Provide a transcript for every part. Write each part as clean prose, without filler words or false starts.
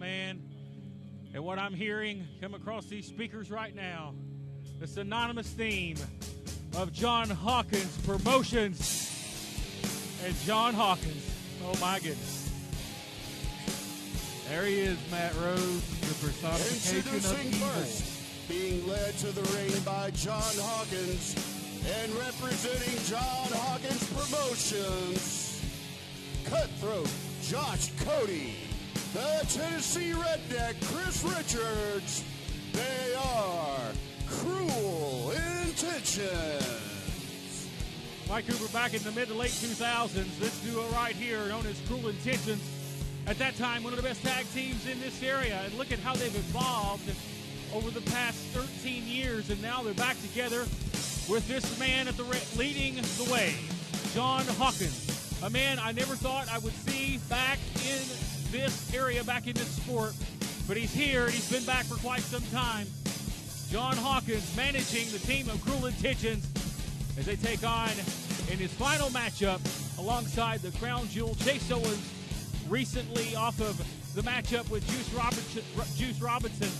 man. And what I'm hearing come across these speakers right now, the synonymous theme of John Hawkins Promotions. And John Hawkins, oh my goodness. There he is, Matt Rose, the personification of evil. First, being led to the ring by John Hawkins and representing John Hawkins Promotions, Cutthroat Josh Cody, the Tennessee Redneck Chris Richards. They are Cruel Intentions. Mike Cooper back in the mid to late 2000s. This duo right here, known as Cruel Intentions, at that time one of the best tag teams in this area. And look at how they've evolved over the past 13 years, and now they're back together with this man at the leading the way, John Hawkins, a man I never thought I would see back in this area, back in this sport, but he's here and he's been back for quite some time. John Hawkins managing the team of Cruel Intentions as they take on in his final matchup alongside the crown jewel Chase Owens, recently off of the matchup with Juice Robinson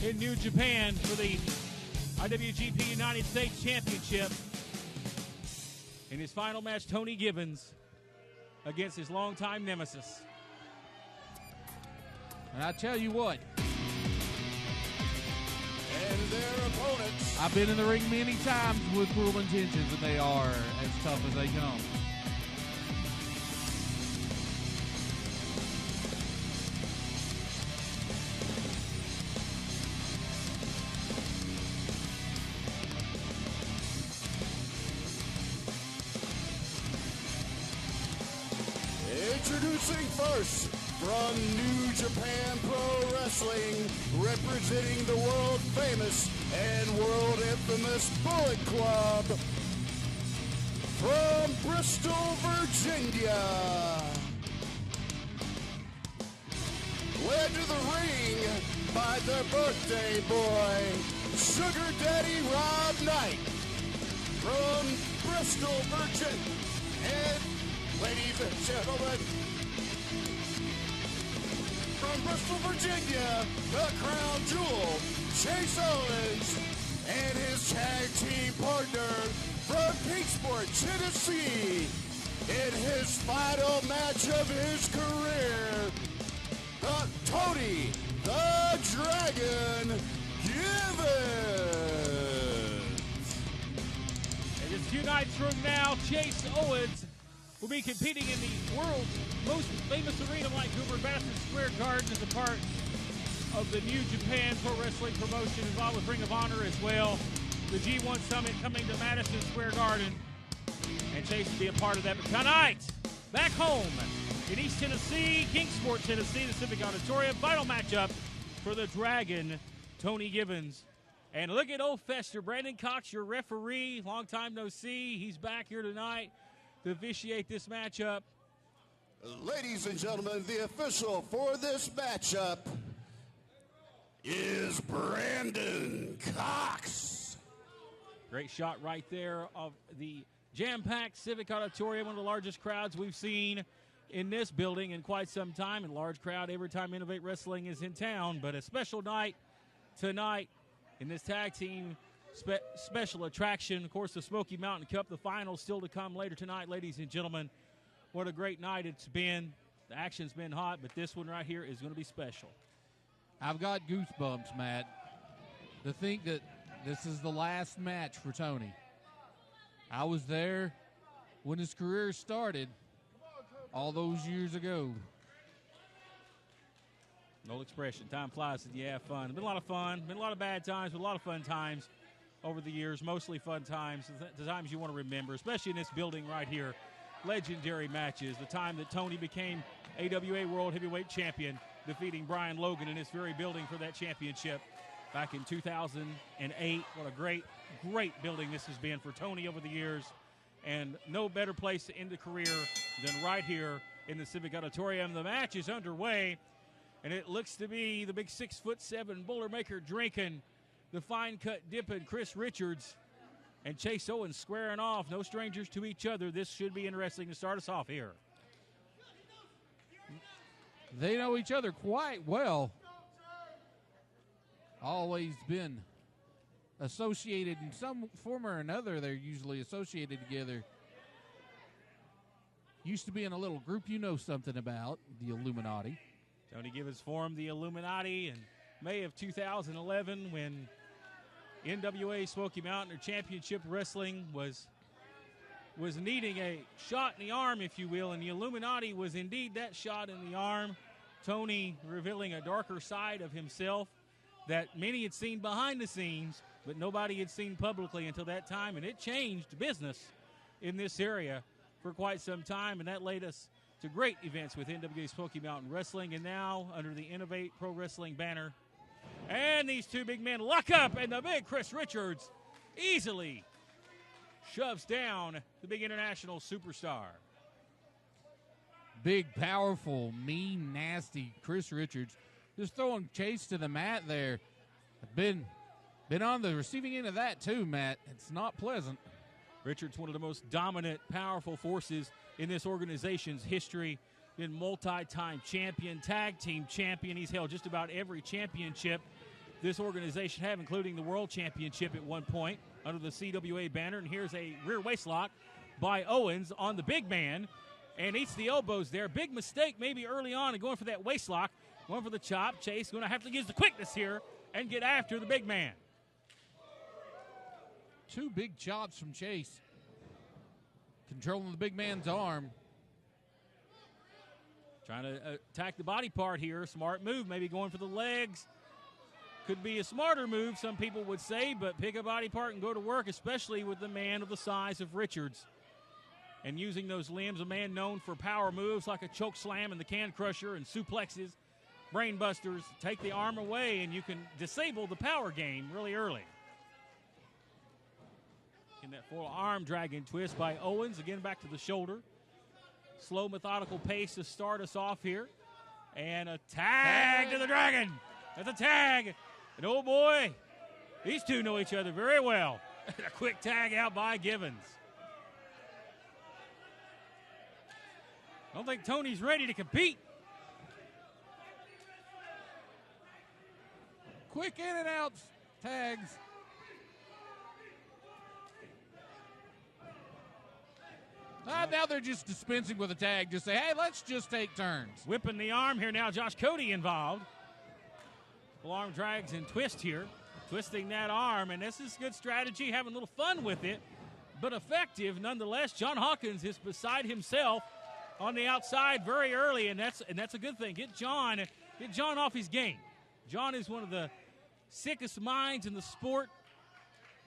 in New Japan for the IWGP United States Championship. In his final match, Tony Gibbons against his longtime nemesis. And I tell you what, And their opponents. I've been in the ring many times with Cruel Intentions, and they are as tough as they come. Introducing first, from New Japan Pro Wrestling, representing the world famous and world infamous Bullet Club, from Bristol, Virginia, led to the ring by the birthday boy, Sugar Daddy Rob Knight, from Bristol, Virginia, and ladies and gentlemen, from Bristol, Virginia, the crown jewel, Chase Owens, and his tag team partner from Kingsport, Tennessee, in his final match of his career, Tony the Dragon Givens. And just a few nights from now, Chase Owens will be competing in the world's most famous arena, like Cooper, Madison Square Garden, as a part of the New Japan Pro Wrestling promotion, involved with Ring of Honor as well. The G1 Summit coming to Madison Square Garden, and Chase will be a part of that. But tonight, back home in East Tennessee, Kingsport, Tennessee, the Civic Auditorium, final matchup for the Dragon, Tony Givens. And look at Old Fester, Brandon Cox, your referee, long time no see. He's back here tonight to officiate this matchup. Ladies and gentlemen, the official for this matchup is Brandon Cox. Great shot right there of the jam-packed Civic Auditorium, one of the largest crowds we've seen in this building in quite some time, and large crowd every time Innovate Wrestling is in town. But a special night tonight in this tag team special attraction. Of course, the Smoky Mountain Cup, the final still to come later tonight, ladies and gentlemen. What a great night it's been. The action's been hot, but this one right here is going to be special. I've got goosebumps, Matt, to think that this is the last match for Tony. I was there when his career started all those years ago. Old expression, time flies and you have fun. It's been a lot of fun, been a lot of bad times, but a lot of fun times over the years, mostly fun times, the times you want to remember, especially in this building right here. Legendary matches, the time that Tony became AWA World Heavyweight Champion, defeating Brian Logan in this very building for that championship back in 2008. What a great, great building this has been for Tony over the years, and no better place to end the career than right here in the Civic Auditorium. The match is underway, and it looks to be the big 6'7" Boilermaker drinking, the fine cut dipping Chris Richards, and Chase Owens squaring off. No strangers to each other. This should be interesting to start us off here. They know each other quite well. Always been associated in some form or another. They're usually associated together. Used to be in a little group you know something about, the Illuminati. Tony Gibbons formed the Illuminati in May of 2011 when NWA Smoky Mountain, or Championship Wrestling, was needing a shot in the arm, if you will, and the Illuminati was indeed that shot in the arm. Tony revealing a darker side of himself that many had seen behind the scenes, but nobody had seen publicly until that time, and it changed business in this area for quite some time, and that led us to great events with NWA Smoky Mountain Wrestling, and now under the Innovate Pro Wrestling banner. And these two big men lock up, and the big Chris Richards easily shoves down the big international superstar. Big, powerful, mean, nasty Chris Richards just throwing Chase to the mat there. Been on the receiving end of that too, Matt. It's not pleasant. Richards, one of the most dominant, powerful forces in this organization's history. Been multi-time champion, tag team champion. He's held just about every championship this organization have, including the World Championship at one point under the CWA banner. And here's a rear waist lock by Owens on the big man, and eats the elbows there. Big mistake maybe early on in going for that waist lock, going for the chop. Chase going to have to use the quickness here and get after the big man. Two big chops from Chase. Controlling the big man's arm. Trying to attack the body part here. Smart move, maybe going for the legs. Could be a smarter move, some people would say, but pick a body part and go to work, especially with the man of the size of Richards. And using those limbs, a man known for power moves like a choke slam and the can crusher and suplexes, brain busters. Take the arm away and you can disable the power game really early. In that full arm dragon twist by Owens, again back to the shoulder. Slow, methodical pace to start us off here. And a tag to the dragon. That's a tag. And oh boy, these two know each other very well. A quick tag out by Givens. I don't think Tony's ready to compete. Quick in and out tags. Now they're just dispensing with a tag. Just say, hey, let's just take turns. Whipping the arm here now. Josh Cody involved. Full arm drags and twist here. Twisting that arm, and this is good strategy, having a little fun with it, but effective nonetheless. John Hawkins is beside himself on the outside very early, and that's a good thing. Get John off his game. John is one of the sickest minds in the sport.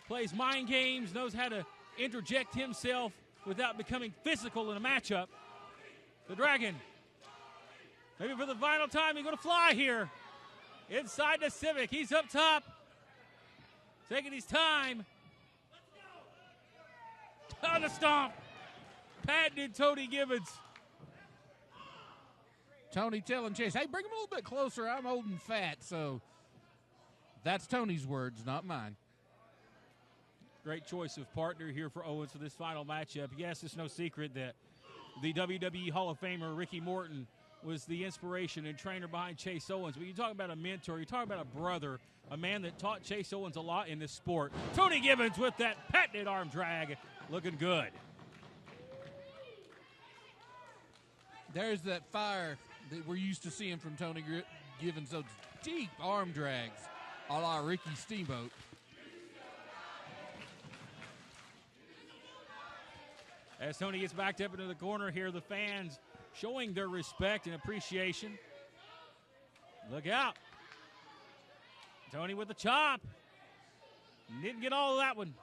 Plays mind games, knows how to interject himself without becoming physical in a matchup. The Dragon, maybe for the final time, he's going to fly here. Inside the Civic, he's up top. Taking his time. On the stomp. Patented Tony Gibbons. Tony telling Chase, hey, bring him a little bit closer. I'm old and fat. So that's Tony's words, not mine. Great choice of partner here for Owens for this final matchup. Yes, it's no secret that the WWE Hall of Famer Ricky Morton was the inspiration and trainer behind Chase Owens. But you talk about a mentor, you talk about a brother, a man that taught Chase Owens a lot in this sport. Tony Gibbons with that patented arm drag, looking good. There's that fire that we're used to seeing from Tony Gibbons, those deep arm drags, a la Ricky Steamboat. As Tony gets backed up into the corner here, the fans showing their respect and appreciation. Look out. Tony with the chop. Didn't get all of that one.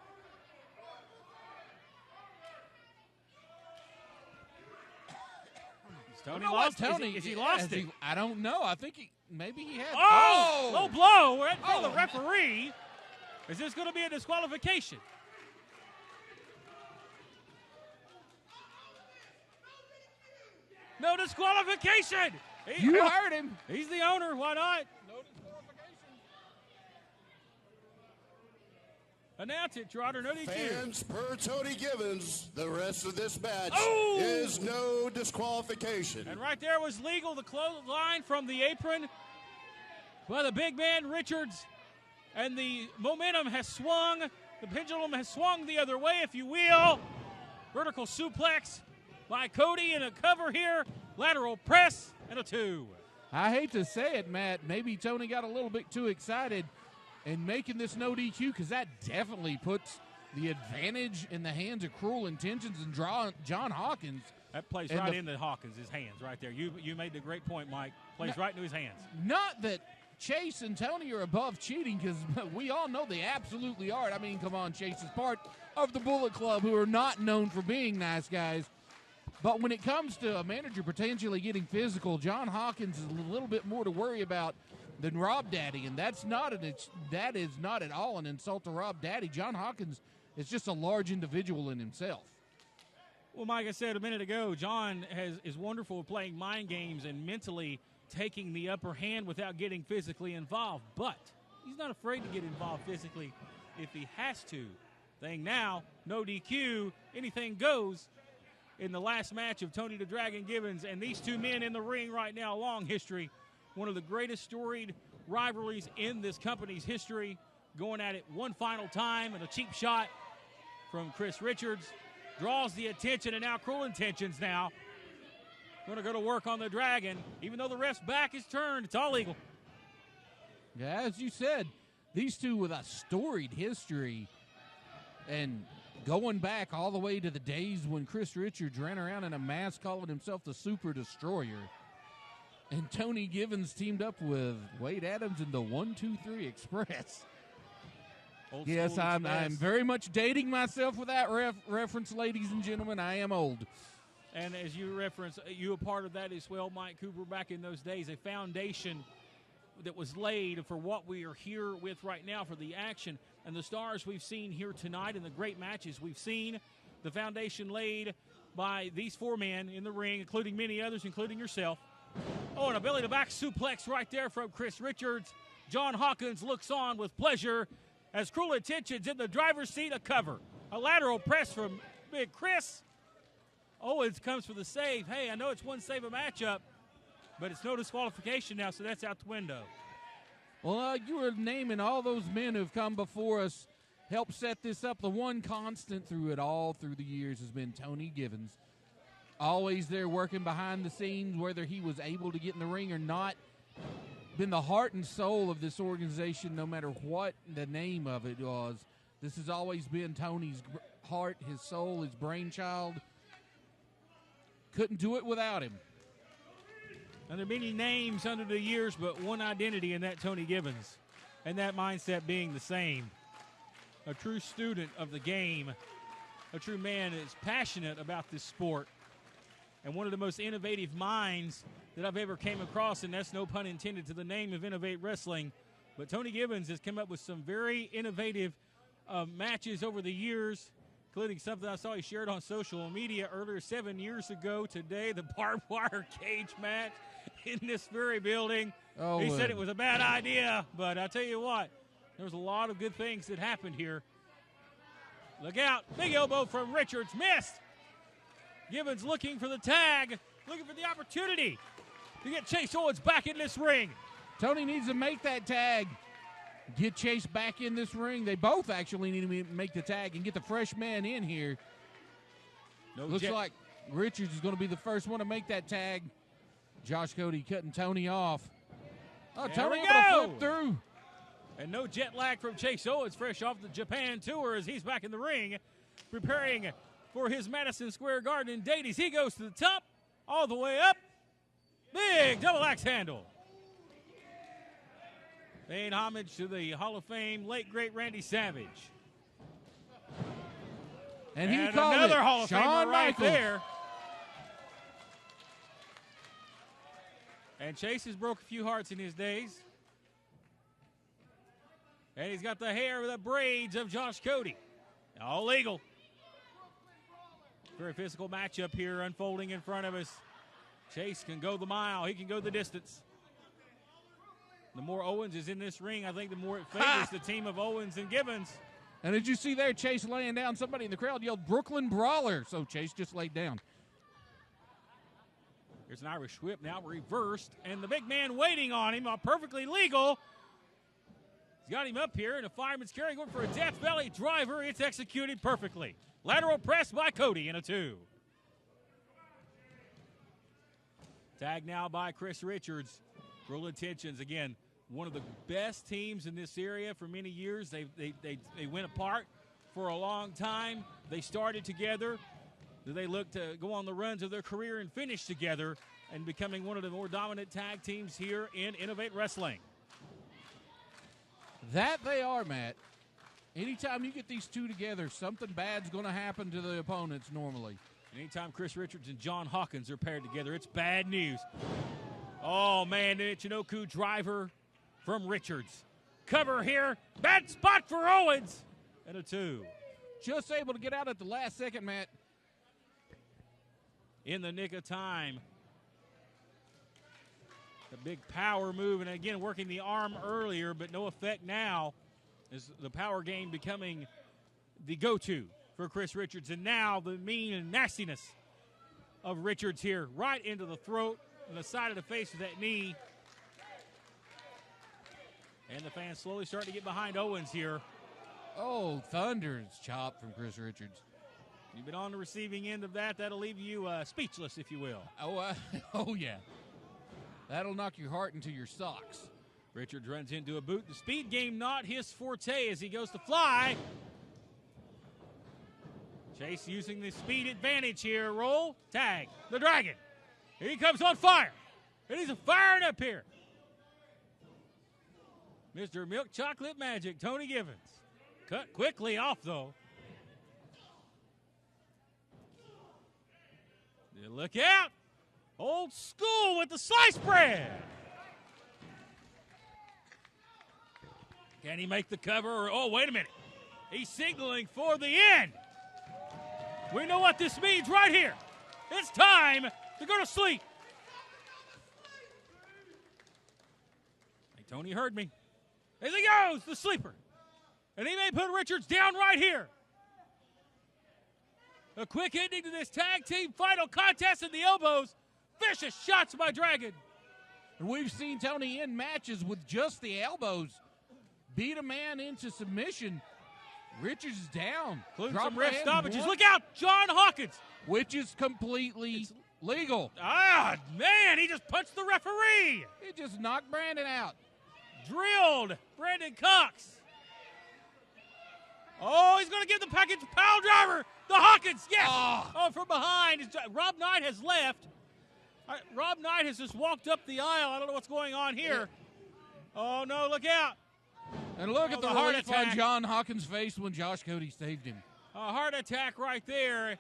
Is Tony lost? Tony, is he lost it? I don't know. I think maybe he had. Oh! Low blow right from the referee. Is this going to be a disqualification? No disqualification. You heard him. He's the owner. Why not? No disqualification. Announce it, Trotter. No DQ. Fans, per Tony Givens, the rest of this match is no disqualification. And right there was legal, the clothesline from the apron by the big man Richards. And the momentum has swung. The pendulum has swung the other way, if you will. Vertical suplex by Cody and a cover here. Lateral press and a 2. I hate to say it, Matt. Maybe Tony got a little bit too excited in making this no DQ, because that definitely puts the advantage in the hands of Cruel Intentions and John Hawkins. That plays right into Hawkins' hands right there. You made the great point, Mike. Plays right into his hands. Not that Chase and Tony are above cheating, because we all know they absolutely are. I mean, come on, Chase is part of the Bullet Club, who are not known for being nice guys. But when it comes to a manager potentially getting physical, John Hawkins is a little bit more to worry about than Rob Daddy, and that is not at all an insult to Rob Daddy. John Hawkins is just a large individual in himself. Well, Mike, I said a minute ago, John is wonderful at playing mind games and mentally taking the upper hand without getting physically involved. But he's not afraid to get involved physically if he has to. Thing now, no DQ, anything goes in the last match of Tony the Dragon Givens and these two men in the ring right now, long history. One of the greatest storied rivalries in this company's history, going at it one final time, and a cheap shot from Chris Richards draws the attention, and now Cruel Intentions now going to go to work on the Dragon. Even though the ref's back is turned, it's all legal. Yeah, as you said, these two with a storied history and going back all the way to the days when Chris Richards ran around in a mask calling himself the Super Destroyer. And Tony Givens teamed up with Wade Adams in the 1-2-3 Express. Yes, I'm very much dating myself with that reference, ladies and gentlemen. I am old. And as you reference, you a part of that as well, Mike Cooper, back in those days, a foundation that was laid for what we are here with right now for the action and the stars we've seen here tonight and the great matches we've seen. The foundation laid by these four men in the ring, including many others, including yourself. Oh, and a belly-to-back suplex right there from Chris Richards. John Hawkins looks on with pleasure as Cruel Intentions in the driver's seat, a cover. A lateral press from Big Chris. Owens comes for the save. Hey, I know it's one save a matchup, but it's no disqualification now, so that's out the window. Well, you were naming all those men who've come before us, helped set this up. The one constant through it all through the years has been Tony Givens. Always there working behind the scenes, whether he was able to get in the ring or not. Been the heart and soul of this organization, no matter what the name of it was. This has always been Tony's heart, his soul, his brainchild. Couldn't do it without him. And there are many names under the years, but one identity, in that Tony Givens. And that mindset being the same. A true student of the game. A true man that is passionate about this sport. And one of the most innovative minds that I've ever came across, and that's no pun intended to the name of Innovate Wrestling. But Tony Givens has come up with some very innovative matches over the years, including something I saw he shared on social media earlier 7 years ago today, the barbed wire cage match in this very building. Oh, he said it was a bad idea, but I tell you what, there was a lot of good things that happened here. Look out. Big elbow from Richards. Missed. Givens looking for the tag, looking for the opportunity to get Chase Owens back in this ring. Tony needs to make that tag. Get Chase back in this ring. They both actually need to make the tag and get the fresh man in here. Looks like Richards is going to be the first one to make that tag. Josh Cody cutting Tony off. Oh, Tony able to flip through. And no jet lag from Chase Owens, fresh off the Japan tour as he's back in the ring, preparing for his Madison Square Garden date. As he goes to the top, all the way up. Big double axe handle. Paying homage to the Hall of Fame late great Randy Savage. And he called another it Hall of Famer right there. And Chase has broke a few hearts in his days. And he's got the hair with the braids of Josh Cody. All legal. Very physical matchup here unfolding in front of us. Chase can go the mile. He can go the distance. The more Owens is in this ring, I think the more it favors the team of Owens and Givens. And did you see there Chase laying down? Somebody in the crowd yelled Brooklyn Brawler. So Chase just laid down. Here's an Irish whip now reversed, and the big man waiting on him, perfectly legal. He's got him up here, and a fireman's carry going for a death valley driver. It's executed perfectly. Lateral press by Cody in a 2. Tag now by Chris Richards. Cruel Intentions, again, one of the best teams in this area for many years. They went apart for a long time. They started together. They look to go on the runs of their career and finish together and becoming one of the more dominant tag teams here in Innovate Wrestling. That they are, Matt. Anytime you get these two together, something bad's going to happen to the opponents normally. Anytime Chris Richards and John Hawkins are paired together, it's bad news. Oh, man, an Ichinoku driver from Richards. Cover here. Bad spot for Owens. And a 2. Just able to get out at the last second, Matt. In the nick of time. A big power move, and again, working the arm earlier, but no effect now. Is the power game becoming the go-to for Chris Richards. And now the mean and nastiness of Richards here, right into the throat and the side of the face with that knee. And the fans slowly starting to get behind Owens here. Oh, thunder's chop from Chris Richards. You've been on the receiving end of that. That'll leave you speechless, if you will. Oh, yeah. That'll knock your heart into your socks. Richards runs into a boot. The speed game not his forte as he goes to fly. Chase using the speed advantage here. Roll, tag, the Dragon. Here he comes on fire. And he's firing up here. Mr. Milk Chocolate Magic, Tony Givens. Cut quickly off, though. Look out. Old school with the slice bread. Can he make the cover? Or, oh, wait a minute. He's signaling for the end. We know what this means right here. It's time to go to sleep. Hey, Tony heard me. As he goes, the sleeper. And he may put Richards down right here. A quick ending to this tag team final contest in the elbows. Vicious shots by Dragon. And we've seen Tony in matches with just the elbows beat a man into submission. Richards is down. Including some ref stoppages. Look out, John Hawkins. Which is completely legal. Ah, man, he just punched the referee. He just knocked Brandon out. Drilled Brandon Cox. Oh, he's going to give the package pile driver. The Hawkins, yes. Oh, from behind. Rob Knight has left. Rob Knight has just walked up the aisle. I don't know what's going on here. Oh, no, look out. And look at the heart attack on John Hawkins' face when Josh Cody saved him. A heart attack right there.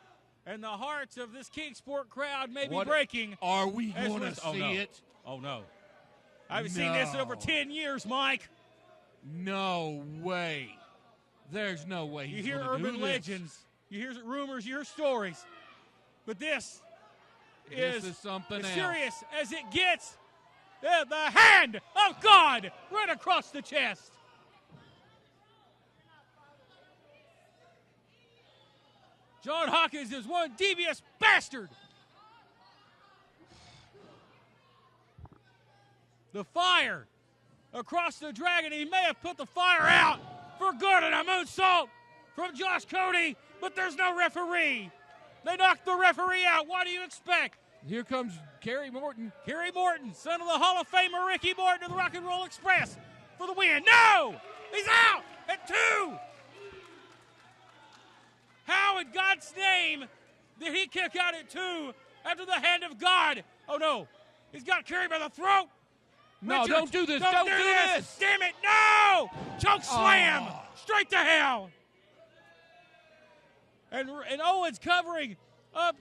And the hearts of this Kingsport crowd may be breaking. Are we going to see it? Oh, no. I haven't seen this in over 10 years, Mike. No way. There's no way he's going to do this. You hear urban legends. You hear rumors. You hear stories. But this is something as else. Serious as it gets. The hand of God right across the chest. John Hawkins is one devious bastard. The fire across the Dragon. He may have put the fire out for good and a moonsault from Josh Cody, but there's no referee. They knocked the referee out. What do you expect? Here comes Kerry Morton. Kerry Morton, son of the Hall of Famer Ricky Morton of the Rock and Roll Express for the win. No! He's out at 2. How in God's name did he kick out at 2 after the hand of God? Oh, no. He's got Kerry by the throat. No, Richards, don't do this. Don't do this. Damn it, no! Choke slam. Straight to hell. And Owens covering up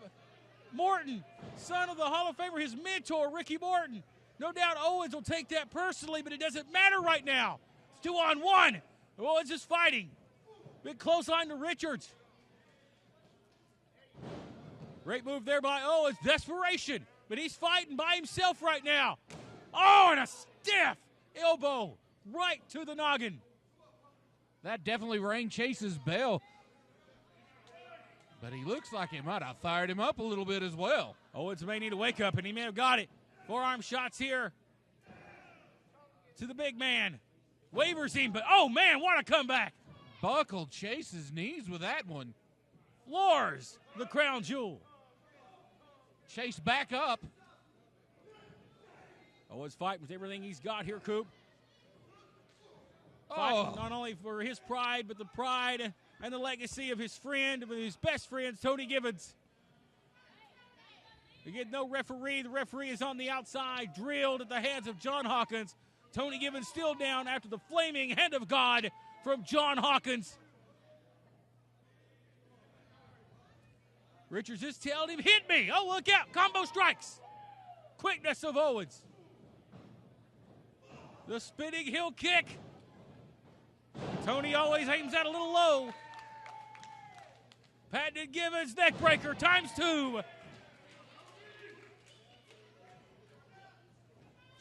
Morton, son of the Hall of Famer, his mentor, Ricky Morton. No doubt Owens will take that personally, but it doesn't matter right now. It's 2-on-1. Owens is fighting. Big clothesline to Richards. Great move there by Owens. Desperation. But he's fighting by himself right now. Oh, and a stiff elbow right to the noggin. That definitely rang Chase's bell. But he looks like he might have fired him up a little bit as well. Owens may need to wake up, and he may have got it. Forearm shots here to the big man. Wavers him, but oh, man, what a comeback. Buckled Chase's knees with that one. Floors the crown jewel. Chase back up. Owens fighting with everything he's got here, Coop. Fighting not only for his pride, but the pride and the legacy of his friend, of his best friend, Tony Gibbons. We get no referee. The referee is on the outside, drilled at the hands of John Hawkins. Tony Gibbons still down after the flaming hand of God from John Hawkins. Richards just telling him, hit me. Oh, look out. Combo strikes. Quickness of Owens. The spinning heel kick. Tony always aims that a little low. Patented Gibbons neck breaker times 2.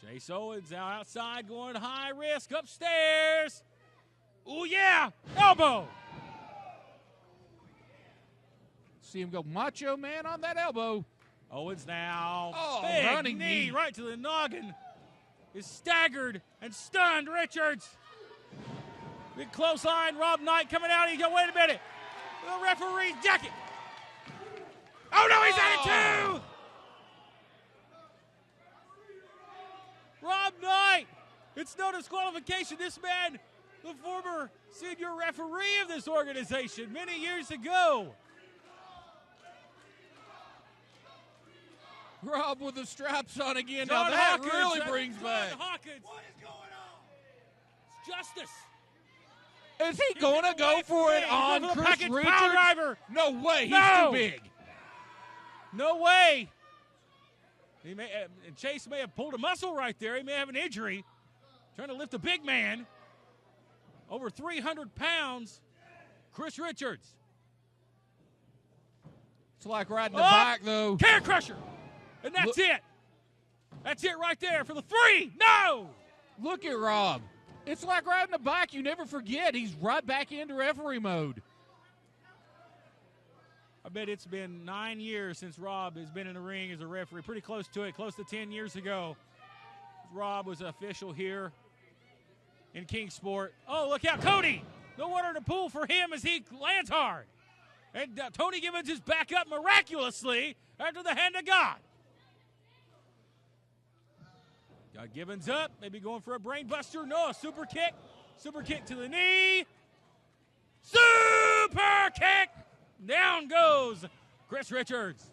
Chase Owens now outside going high risk upstairs. Ooh, yeah. Elbow. See him go Macho Man on that elbow. Owens now. Big running knee right to the noggin. Is staggered and stunned Richards. Big close line. Rob Knight coming out. He go, wait a minute. The referee's jacket. Oh, no, he's at it too. Rob Knight. It's no disqualification. This man, the former senior referee of this organization many years ago. Rob with the straps on again. John now that Hawkins, really brings John back. Hawkins. What is going on? It's justice. Is he going to go for it on Chris Richards? Driver. No way. He's No. too big. No way. Chase may have pulled a muscle right there. He may have an injury. Trying to lift a big man. Over 300 pounds. Chris Richards. It's like riding the bike, though. Care crusher. And that's it. That's it right there for the 3. No. Look at Rob. It's like riding a bike. You never forget. He's right back into referee mode. I bet it's been 9 years since Rob has been in the ring as a referee. Pretty close to it. Close to 10 years ago. Rob was official here in Kingsport. Oh, look out. Cody. No wonder to pull for him as he lands hard. And Tony Gibbons is back up miraculously after the hand of God. Got Gibbons up, maybe going for a brain buster. No, a super kick. Super kick to the knee. Super kick. Down goes Chris Richards.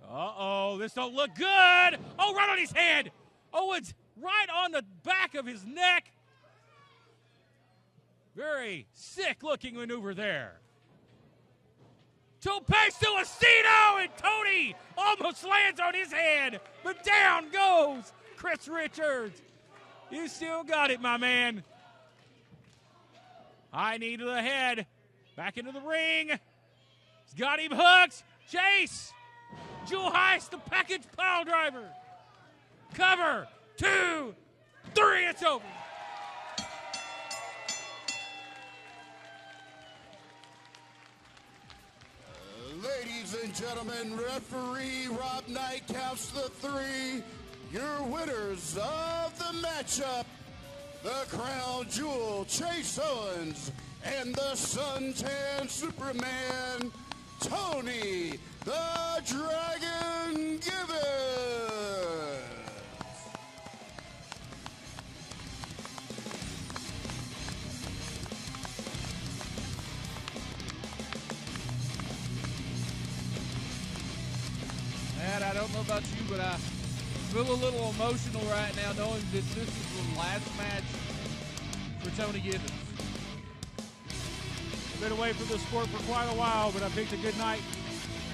Uh-oh, this don't look good. Oh, right on his head. Owens right on the back of his neck. Very sick-looking maneuver there. Tope Suicino, and Tony almost lands on his head, but down goes Chris Richards. You still got it, my man. High knee to the head. Back into the ring. He's got him hooked. Chase. Jewel heist, the package pile driver. Cover. 2, 3, it's over. Ladies and gentlemen, referee Rob Knight counts the 3. Your winners of the matchup, the Crown Jewel Chase Owens and the Suntan Superman Tony the Dragon Gibbons. Matt, I don't know about you, but I feel a little emotional right now knowing that this is the last match for Tony Gibbons. Been away from the sport for quite a while, but I picked a good night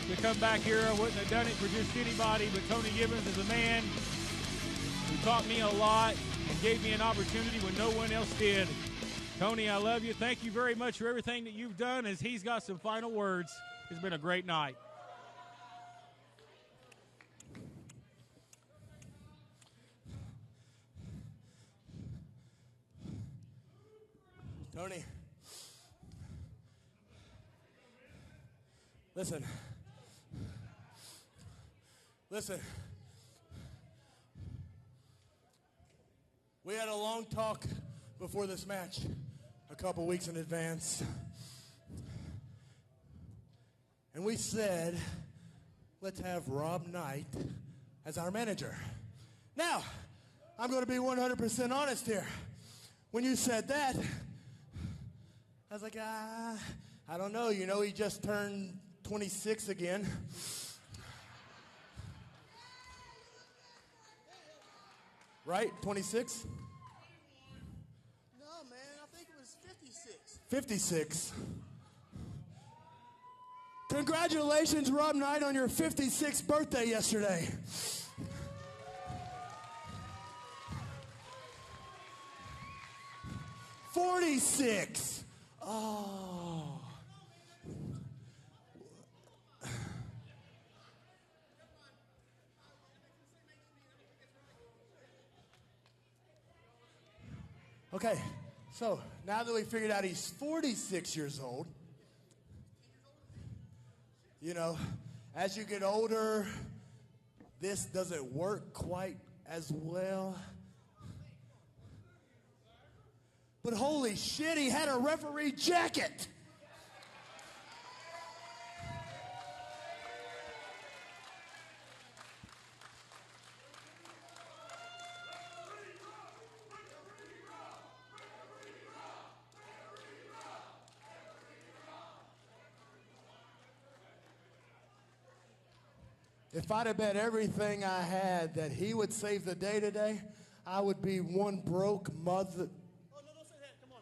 to come back here. I wouldn't have done it for just anybody, but Tony Gibbons is a man who taught me a lot and gave me an opportunity when no one else did. Tony, I love you. Thank you very much for everything that you've done, as he's got some final words. It's been a great night. Tony. Listen. We had a long talk before this match, a couple weeks in advance. And we said, let's have Rob Knight as our manager. Now, I'm going to be 100% honest here. When you said that, I was like, I don't know. You know, he just turned 26 again. Right? 26? No, man, I think it was 56. 56. Congratulations, Rob Knight, on your 56th birthday yesterday. $46. Oh. Okay, so now that we figured out he's 46 years old, you know, as you get older, this doesn't work quite as well. But holy shit, he had a referee jacket. If I'd have bet everything I had that he would save the day today, I would be one broke mother. Oh, no, don't say that. Come on.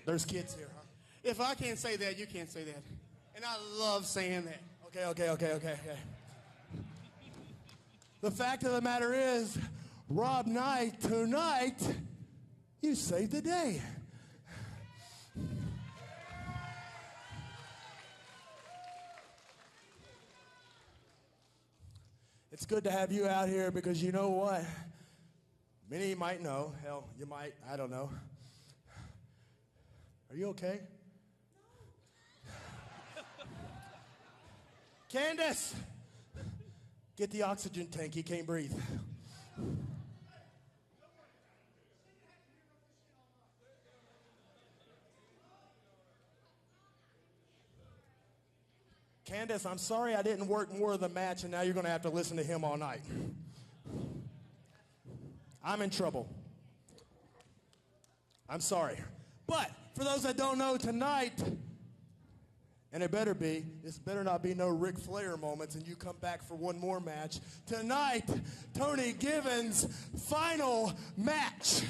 There's kids here, huh? If I can't say that, you can't say that. And I love saying that. Okay. The fact of the matter is, Rob Knight, tonight, you saved the day. It's good to have you out here because you know what? Many might know. Hell, you might. I don't know. Are you okay? Candace! Get the oxygen tank. He can't breathe. Candace, I'm sorry I didn't work more of the match, and now you're going to have to listen to him all night. I'm in trouble. I'm sorry. But for those that don't know, tonight, and it better be, this better not be no Ric Flair moments and you come back for one more match. Tonight, Tony Givens' final match.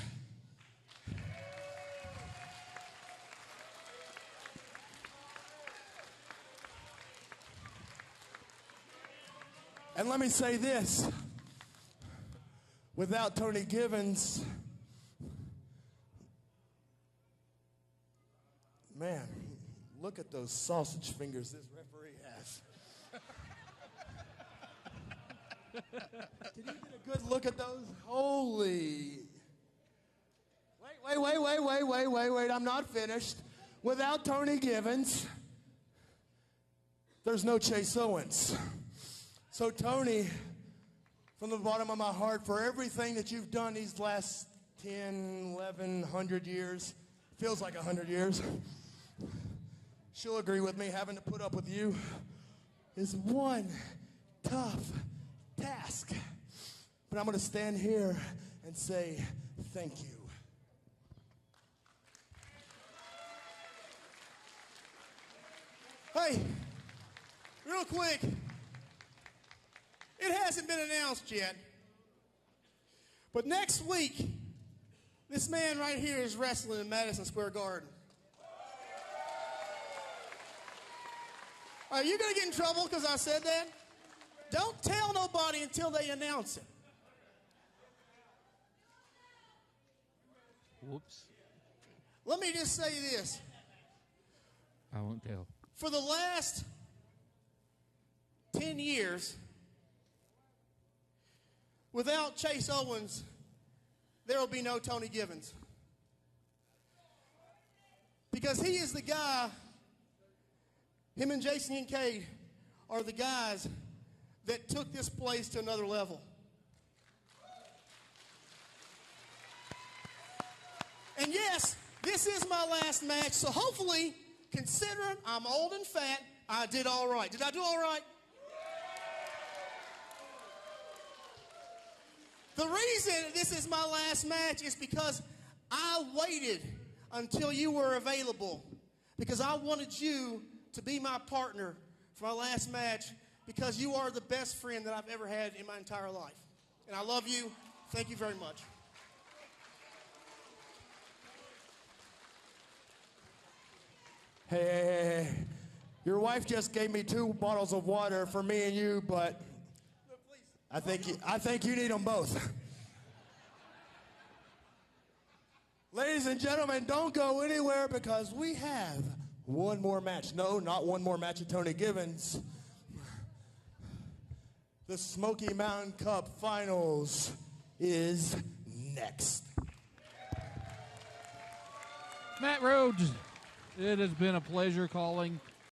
And let me say this, without Tony Givens, man, look at those sausage fingers this referee has. Did you get a good look at those? Holy. Wait, I'm not finished. Without Tony Givens, there's no Chase Owens. So, Tony, from the bottom of my heart, for everything that you've done these last 10, 11, 100 years, feels like 100 years, she'll agree with me, having to put up with you is one tough task. But I'm going to stand here and say thank you. Hey, real quick. It hasn't been announced yet. But next week, this man right here is wrestling in Madison Square Garden. Are you going to get in trouble because I said that? Don't tell nobody until they announce it. Whoops. Let me just say this. I won't tell. For the last 10 years, without Chase Owens, there will be no Tony Givens. Because he is the guy, him and Jason Kincaid are the guys that took this place to another level. And yes, this is my last match, so hopefully, considering I'm old and fat, I did all right. Did I do all right? The reason this is my last match is because I waited until you were available, because I wanted you to be my partner for my last match, because you are the best friend that I've ever had in my entire life. And I love you. Thank you very much. Hey, your wife just gave me 2 bottles of water for me and you, but I think you need them both. Ladies and gentlemen, don't go anywhere, because we have one more match. No, not one more match of Tony Gibbons. The Smoky Mountain Cup Finals is next. Matt Rhodes, it has been a pleasure calling